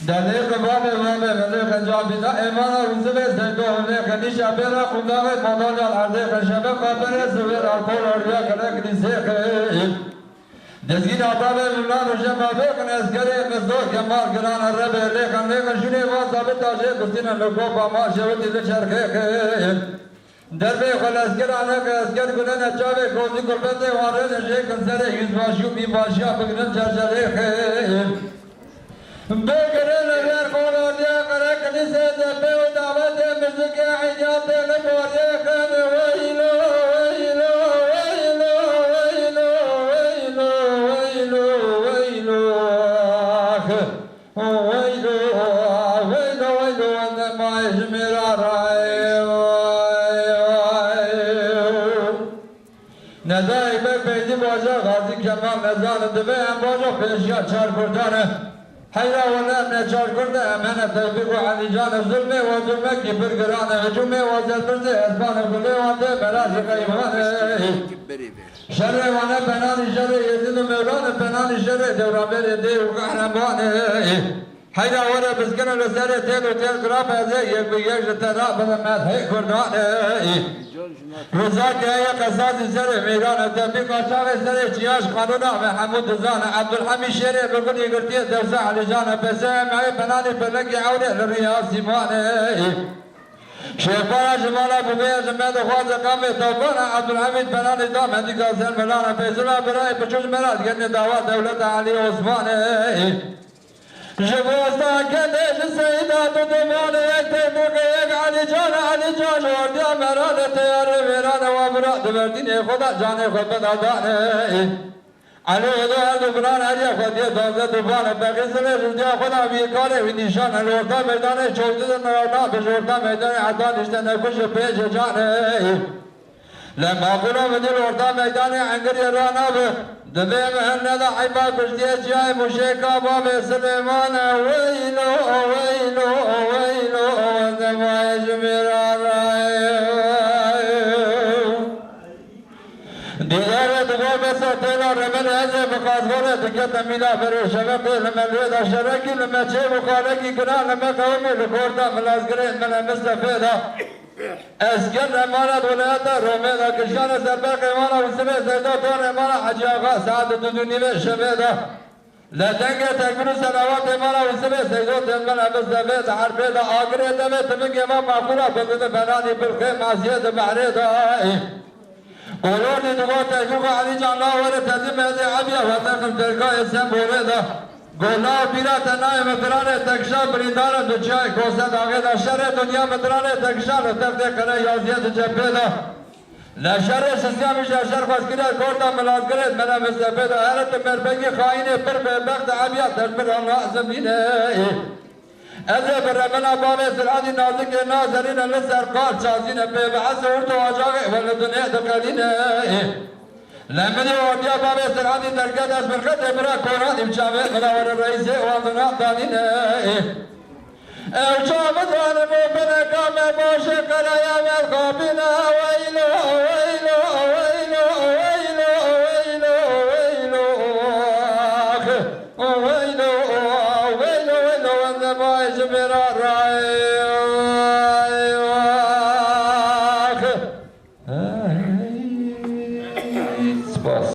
دلیق بابه بابه ملیق جابیده ایمانا وزبه زیدو لیق نیشا بیره خوداوی مدال عرضه شبه قابره زویر الکول اوریا کلک نیزیقه دزگین آتابه مولان و جمع بیقن ازگره مزدو کمال گران عربه لیقن لیقن شنی وازابه تاجه گستین لگو باما شوتی لچرخه دربه خل ازگرانه که ازگر گلن اچاوه کوزی گلبته وارد شیکن سره یزباشیو بیباشیا بگنن چرچره خیر بگرن اگر خولادیا قره کنیسه دبه و دعوت مزک عیات لبوری خن ویلو ویلو ویلو ویلو ویلو ویلو ویلو آخ ویلو ویلو ویلو اندما اجمرا رای ندای بک بیدی باجا غازی کمال نزان دبه هم باجا پیشیا چار کردانه حيرا ولا نشار كرده أمانة توفيق علي جان الظلمة وظلمة كبر قرانة هجومة وزل برزة أزبان كله وانده براسي قيمانة شر وانا بناني شر يزيد مولانا بناني شر دوران بيدي وقهرمانة حيرا ولا بسكنا لسارة تيل وتيل قرابة زي يبيش تراب بلمات هي كردانة رزاق يا قصاص سر ميدان تبيك شاغ سر جياش قانونا محمود زان عبد الحميد شيري بقول يقرتي درسا على جانا بسام معي بناني بلقي عودة للرياض سيماني شيخنا جمالا بمية جمال خواز قامي توبانا عبد الحميد بناني دام هندي قاسم ملانا فيزلا براي بچوش مراد قرن دعوة دولة علي عثماني جبوستا كنيش السيدات ودماني يكتبوك يك علي جان ورديا مرانة تيار ميرانة ومراد برديني خدا جاني خد بداداني علي ودوار دبران هريا خدية دوزة دبانة بغيسل رجيا خدا بيكاري ونشان الورتا ميداني چوزد نرانا بجورتا ميداني عطان اشتن كش بيش جاني لما قلوا من الورتا ميداني عنقر يرانا دبي مهندا حبا كشتي جاي مشيكا باب سليمان ويلو ويلو ويلو وزما يجمر ديار دبو بساتنا رمل هذا بقاصورة دكتة ميلا فريش شباب لما الودا شركي لما شيء مخالكي كنا لما قومي لكورتا ملازقرين من المستفيدة اسكن امانة ولايات روميدا كشان سباق امانة وسبع زيدات امانة حجي آغا سعادة الدنيا شبيدة لا تنقى تكبر سنوات امانة وسبع زيدات امانة مستفيدة حربيدة آقرية دمت من امام معقولة بقد بناني بالخيم عزيزة بعريدة قولوني دقوة تكوك علي جان الله ورتزم هذه عبية وتقل تلقاء اسم بوريدة قولا بيرا تناي مدرانه تكشا بريدارا دچاي کوسد آغدا شر دنیا مدرانه تكشا لتفت کنه یازیت جبهدا لا شر سسیامش شر خسکره کورتا ملازگرت منا مستفدا حالت مربگی خائن پر به بخت عبیات در پر الله زمینه از برمنا باب سرادی نازک ناظرین لسرقال چازین به بعث ورد واجاغ ولدنیا دقلینه لمن يوديا باب سرادي درجات اسبرخت برا كورات امشاوي خداور الرئيس واننا دانين الشام ظالم بنك ما باش كرايا الخابنا ويلو ويلو ويلو ويلو ويلو ويلو اخ ويلو ويلو ويلو وانت ما يجبر الراي